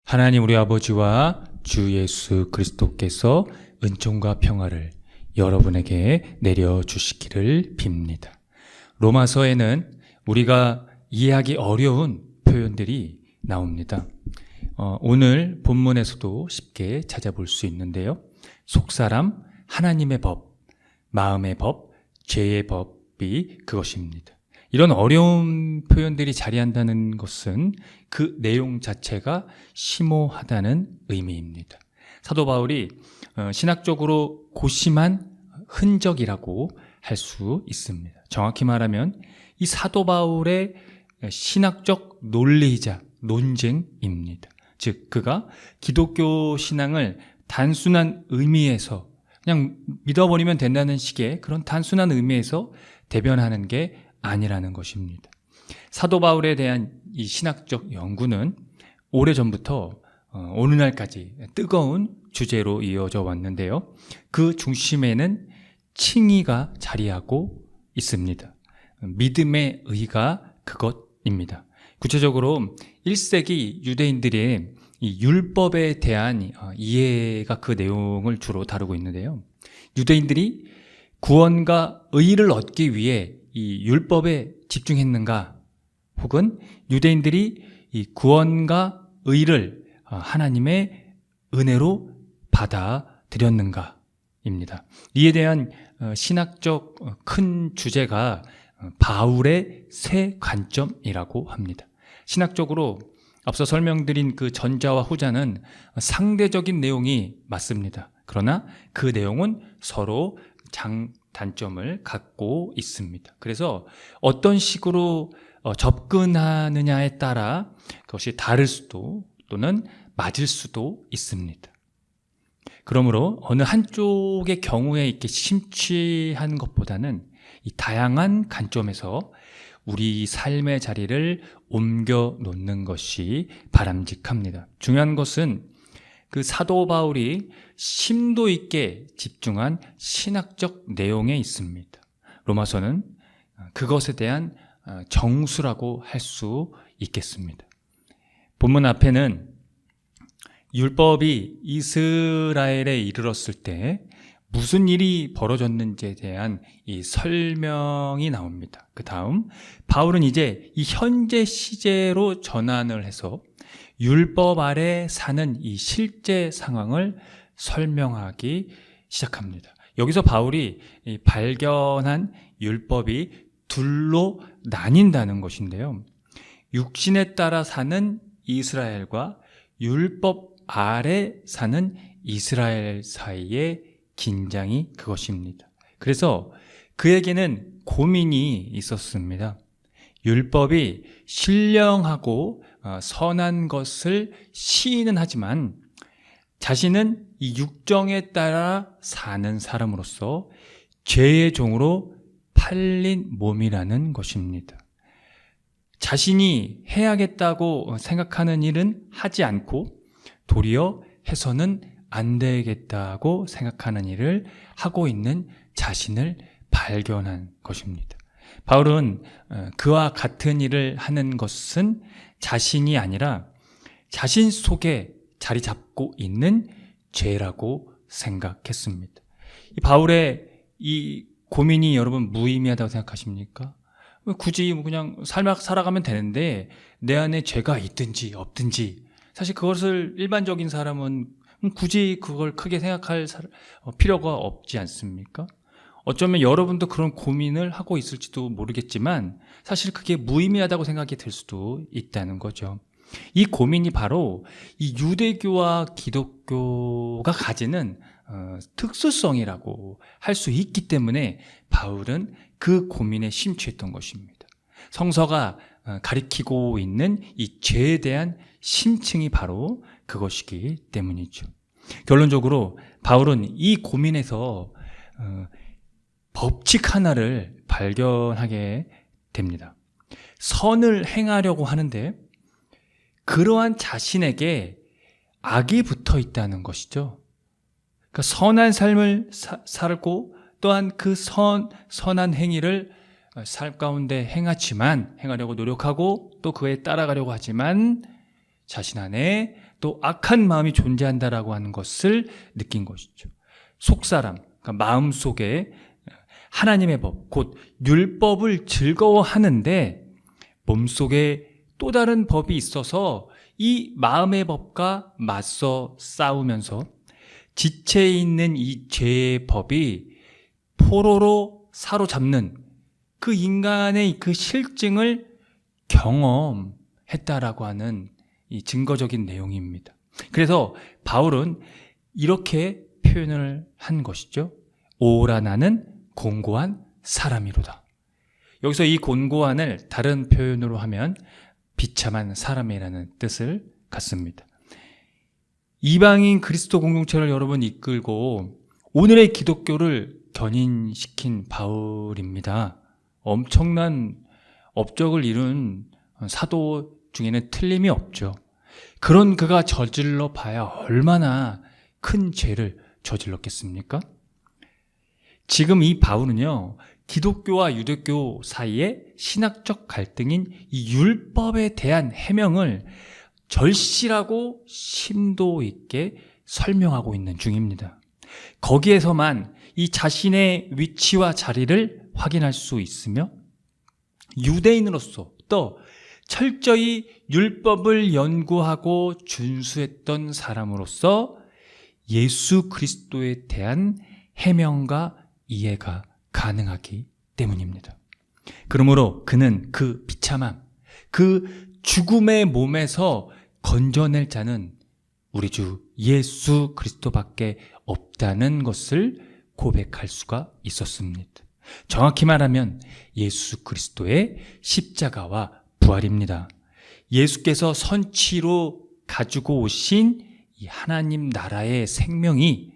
하나님 우리 아버지와 주 예수 그리스도께서 은총과 평화를 여러분에게 내려주시기를 빕니다. 로마서에는 우리가 이해하기 어려운 표현들이 나옵니다. 오늘 본문에서도 쉽게 찾아볼 수 있는데요. 속사람, 하나님의 법, 마음의 법, 죄의 법이 그것입니다. 이런 어려운 표현들이 자리한다는 것은 그 내용 자체가 심오하다는 의미입니다. 사도 바울이 신학적으로 고심한 흔적이라고 할 수 있습니다. 정확히 말하면 이 사도 바울의 신학적 논리이자 논쟁입니다. 즉 그가 기독교 신앙을 단순한 의미에서 그냥 믿어버리면 된다는 식의 그런 단순한 의미에서 대변하는 게 아니라는 것입니다. 사도 바울에 대한 이 신학적 연구는 오래전부터 오늘날까지 뜨거운 주제로 이어져 왔는데요. 그 중심에는 칭의가 자리하고 있습니다. 믿음의 의가 그것입니다. 구체적으로 1세기 유대인들의 이 율법에 대한 이해가 그 내용을 주로 다루고 있는데요. 유대인들이 구원과 의를 얻기 위해 이 율법에 집중했는가, 혹은 유대인들이 이 구원과 의를 하나님의 은혜로 받아들였는가입니다. 이에 대한 신학적 큰 주제가 바울의 세 관점이라고 합니다. 신학적으로 앞서 설명드린 그 전자와 후자는 상대적인 내용이 맞습니다. 그러나 그 내용은 서로 단점을 갖고 있습니다. 그래서 어떤 식으로 접근하느냐에 따라 그것이 다를 수도 또는 맞을 수도 있습니다. 그러므로 어느 한쪽의 경우에 이렇게 심취한 것보다는 이 다양한 관점에서 우리 삶의 자리를 옮겨 놓는 것이 바람직합니다. 중요한 것은 그 사도 바울이 심도 있게 집중한 신학적 내용에 있습니다. 로마서는 그것에 대한 정수라고 할 수 있겠습니다. 본문 앞에는 율법이 이스라엘에 이르렀을 때 무슨 일이 벌어졌는지에 대한 이 설명이 나옵니다. 그 다음 바울은 이제 이 현재 시제로 전환을 해서 율법 아래 사는 이 실제 상황을 설명하기 시작합니다. 여기서 바울이 발견한 율법이 둘로 나뉜다는 것인데요. 육신에 따라 사는 이스라엘과 율법 아래 사는 이스라엘 사이의 긴장이 그것입니다. 그래서 그에게는 고민이 있었습니다. 율법이 신령하고 선한 것을 시인은 하지만 자신은 이 육정에 따라 사는 사람으로서 죄의 종으로 팔린 몸이라는 것입니다. 자신이 해야겠다고 생각하는 일은 하지 않고 도리어 해서는 안 되겠다고 생각하는 일을 하고 있는 자신을 발견한 것입니다. 바울은 그와 같은 일을 하는 것은 자신이 아니라 자신 속에 자리 잡고 있는 죄라고 생각했습니다. 이 바울의 이 고민이 여러분 무의미하다고 생각하십니까? 굳이 그냥 살아가면 되는데 내 안에 죄가 있든지 없든지 사실 그것을 일반적인 사람은 굳이 그걸 크게 생각할 필요가 없지 않습니까? 어쩌면 여러분도 그런 고민을 하고 있을지도 모르겠지만 사실 그게 무의미하다고 생각이 들 수도 있다는 거죠. 이 고민이 바로 이 유대교와 기독교가 가지는 특수성이라고 할 수 있기 때문에 바울은 그 고민에 심취했던 것입니다. 성서가 가리키고 있는 이 죄에 대한 심층이 바로 그것이기 때문이죠. 결론적으로 바울은 이 고민에서 법칙 하나를 발견하게 됩니다. 선을 행하려고 하는데 그러한 자신에게 악이 붙어 있다는 것이죠. 그러니까 선한 삶을 살고 또한 그 선한 행위를 삶 가운데 행하려고 노력하고 또 그에 따라가려고 하지만 자신 안에 또 악한 마음이 존재한다라고 하는 것을 느낀 것이죠. 속사람, 그러니까 마음속에 하나님의 법, 곧 율법을 즐거워하는데 몸속에 또 다른 법이 있어서 이 마음의 법과 맞서 싸우면서 지체에 있는 이 죄의 법이 포로로 사로잡는 그 인간의 그 실증을 경험했다라고 하는 이 증거적인 내용입니다. 그래서 바울은 이렇게 표현을 한 것이죠. 오라 나는 곤고한 사람이로다. 여기서 이 곤고한을 다른 표현으로 하면 비참한 사람이라는 뜻을 갖습니다. 이방인 그리스도 공동체를 여러 번 이끌고 오늘의 기독교를 견인시킨 바울입니다. 엄청난 업적을 이룬 사도 중에는 틀림이 없죠. 그런 그가 저질러 봐야 얼마나 큰 죄를 저질렀겠습니까? 지금 이 바울은요, 기독교와 유대교 사이에 신학적 갈등인 이 율법에 대한 해명을 절실하고 심도 있게 설명하고 있는 중입니다. 거기에서만 이 자신의 위치와 자리를 확인할 수 있으며 유대인으로서 또 철저히 율법을 연구하고 준수했던 사람으로서 예수 그리스도에 대한 해명과 이해가 가능하기 때문입니다. 그러므로 그는 그 비참함, 그 죽음의 몸에서 건져낼 자는 우리 주 예수 그리스도밖에 없다는 것을 고백할 수가 있었습니다. 정확히 말하면 예수 그리스도의 십자가와 부활입니다. 예수께서 선취로 가지고 오신 이 하나님 나라의 생명이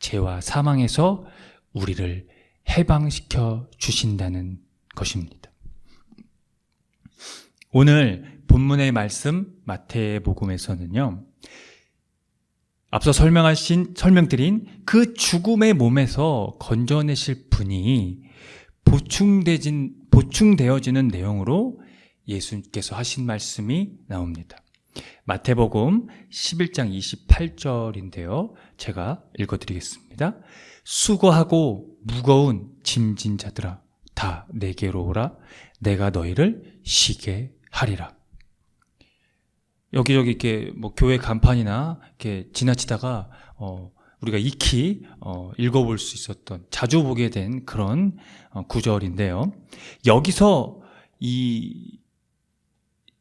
죄와 사망에서 우리를 해방시켜 주신다는 것입니다. 오늘 본문의 말씀 마태복음에서는요, 앞서 설명드린 그 죽음의 몸에서 건져내실 분이 보충되어지는 내용으로 예수님께서 하신 말씀이 나옵니다. 마태복음 11장 28절인데요. 제가 읽어드리겠습니다. 수고하고 무거운 짐진 자들아 다 내게로 오라. 내가 너희를 쉬게 하리라. 여기저기 이렇게 뭐 교회 간판이나 이렇게 지나치다가 우리가 익히 읽어볼 수 있었던, 자주 보게 된 그런 구절인데요. 여기서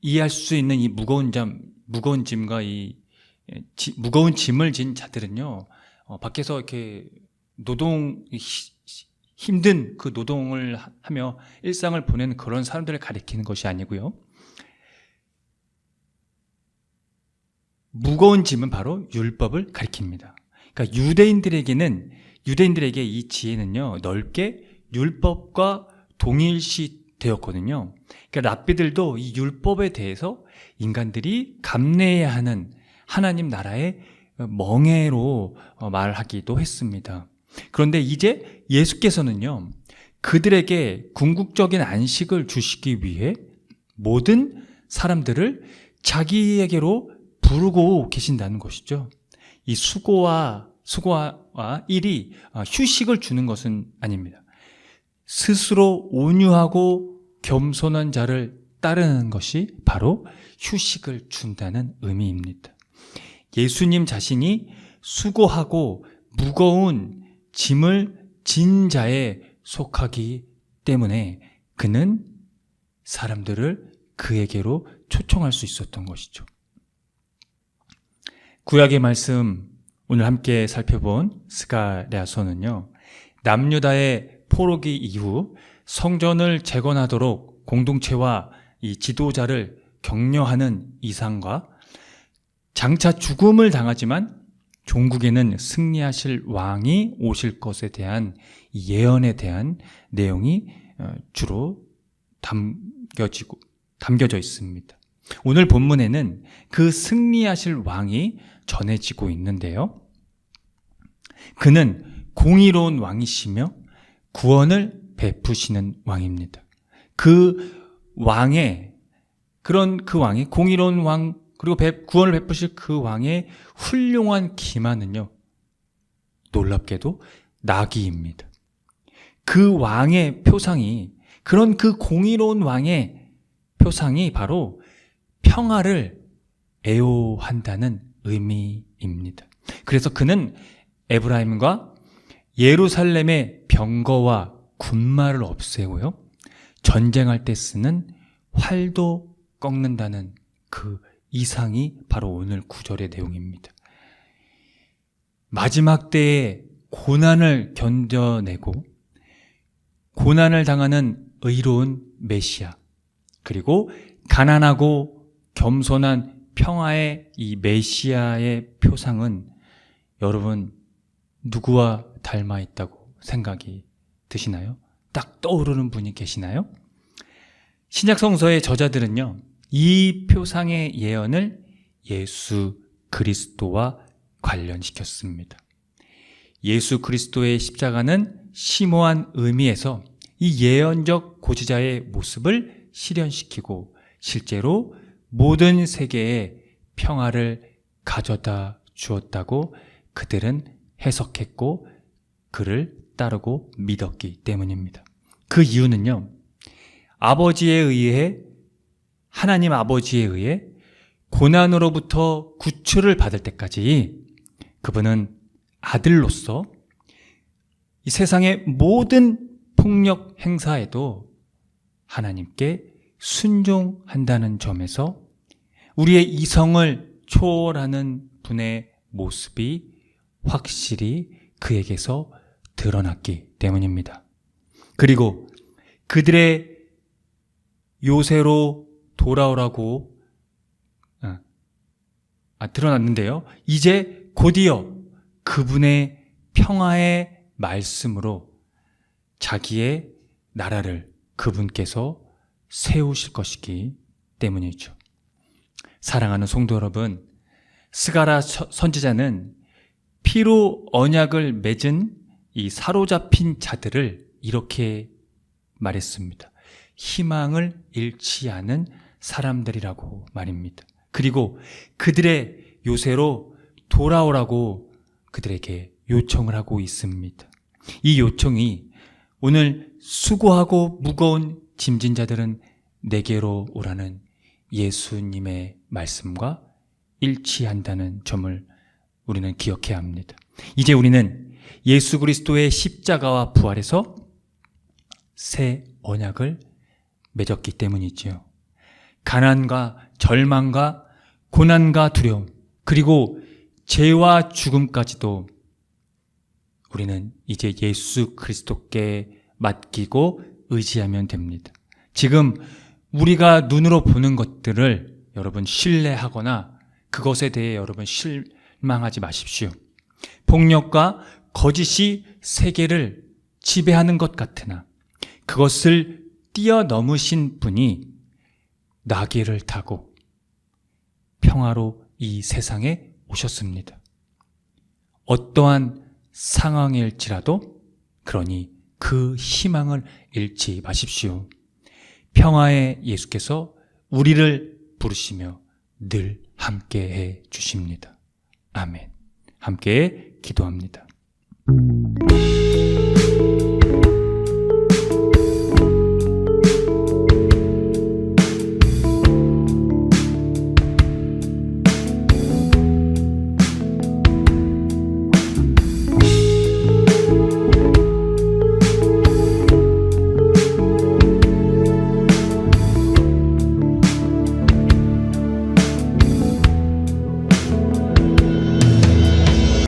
이해할 수 있는 이 무거운 짐과 무거운 짐을 진 자들은요, 밖에서 이렇게 힘든 그 노동을 하며 일상을 보내는 그런 사람들을 가리키는 것이 아니고요. 무거운 짐은 바로 율법을 가리킵니다. 그러니까 유대인들에게 이 지혜는요, 넓게 율법과 동일시 되었거든요. 그러니까 랍비들도 이 율법에 대해서 인간들이 감내해야 하는 하나님 나라의 멍에로 말하기도 했습니다. 그런데 이제 예수께서는요, 그들에게 궁극적인 안식을 주시기 위해 모든 사람들을 자기에게로 부르고 계신다는 것이죠. 이 수고와 일이 휴식을 주는 것은 아닙니다. 스스로 온유하고 겸손한 자를 따르는 것이 바로 휴식을 준다는 의미입니다. 예수님 자신이 수고하고 무거운 짐을 진 자에 속하기 때문에 그는 사람들을 그에게로 초청할 수 있었던 것이죠. 구약의 말씀, 오늘 함께 살펴본 스가랴서는요, 남유다의 포로기 이후 성전을 재건하도록 공동체와 이 지도자를 격려하는 이상과 장차 죽음을 당하지만 종국에는 승리하실 왕이 오실 것에 대한 예언에 대한 내용이 주로 담겨져 있습니다. 오늘 본문에는 그 승리하실 왕이 전해지고 있는데요. 그는 공의로운 왕이시며 구원을 베푸시는 왕입니다. 그 왕이 공의로운 왕 그리고 구원을 베푸실 그 왕의 훌륭한 기만은요, 놀랍게도 나귀입니다. 그 왕의 표상이, 그런 그 공의로운 왕의 표상이 바로 평화를 애호한다는 의미입니다. 그래서 그는 에브라임과 예루살렘의 병거와 군마를 없애고요, 전쟁할 때 쓰는 활도 꺾는다는 그 이상이 바로 오늘 구절의 내용입니다. 마지막 때에 고난을 견뎌내고 고난을 당하는 의로운 메시아, 그리고 가난하고 겸손한 평화의 이 메시아의 표상은 여러분 누구와 닮아 있다고 생각이 드시나요? 딱 떠오르는 분이 계시나요? 신약 성서의 저자들은요, 이 표상의 예언을 예수 그리스도와 관련시켰습니다. 예수 그리스도의 십자가는 심오한 의미에서 이 예언적 고지자의 모습을 실현시키고 실제로 모든 세계에 평화를 가져다 주었다고 그들은 해석했고 그를 따르고 믿었기 때문입니다. 그 이유는요, 하나님 아버지에 의해 고난으로부터 구출을 받을 때까지 그분은 아들로서 이 세상의 모든 폭력 행사에도 하나님께 순종한다는 점에서 우리의 이성을 초월하는 분의 모습이 확실히 그에게서 드러났기 때문입니다. 그리고 그들의 요새로 돌아오라고 드러났는데요, 이제 곧이어 그분의 평화의 말씀으로 자기의 나라를 그분께서 세우실 것이기 때문이죠. 사랑하는 성도 여러분, 스가랴 선지자는 피로 언약을 맺은 이 사로잡힌 자들을 이렇게 말했습니다. 희망을 잃지 않은 사람들이라고 말입니다. 그리고 그들의 요새로 돌아오라고 그들에게 요청을 하고 있습니다. 이 요청이 오늘 수고하고 무거운 짐진 자들은 내게로 오라는 예수님의 말씀과 일치한다는 점을 우리는 기억해야 합니다. 이제 우리는 예수 그리스도의 십자가와 부활에서 새 언약을 맺었기 때문이지요. 가난과 절망과 고난과 두려움, 그리고 죄와 죽음까지도 우리는 이제 예수 그리스도께 맡기고 의지하면 됩니다. 지금 우리가 눈으로 보는 것들을 여러분 신뢰하거나 그것에 대해 여러분 실망하지 마십시오. 폭력과 거짓이 세계를 지배하는 것 같으나 그것을 뛰어넘으신 분이 나귀를 타고 평화로 이 세상에 오셨습니다. 어떠한 상황일지라도 그러니 그 희망을 잃지 마십시오. 평화의 예수께서 우리를 부르시며 늘 함께해 주십니다. 아멘. 함께 기도합니다.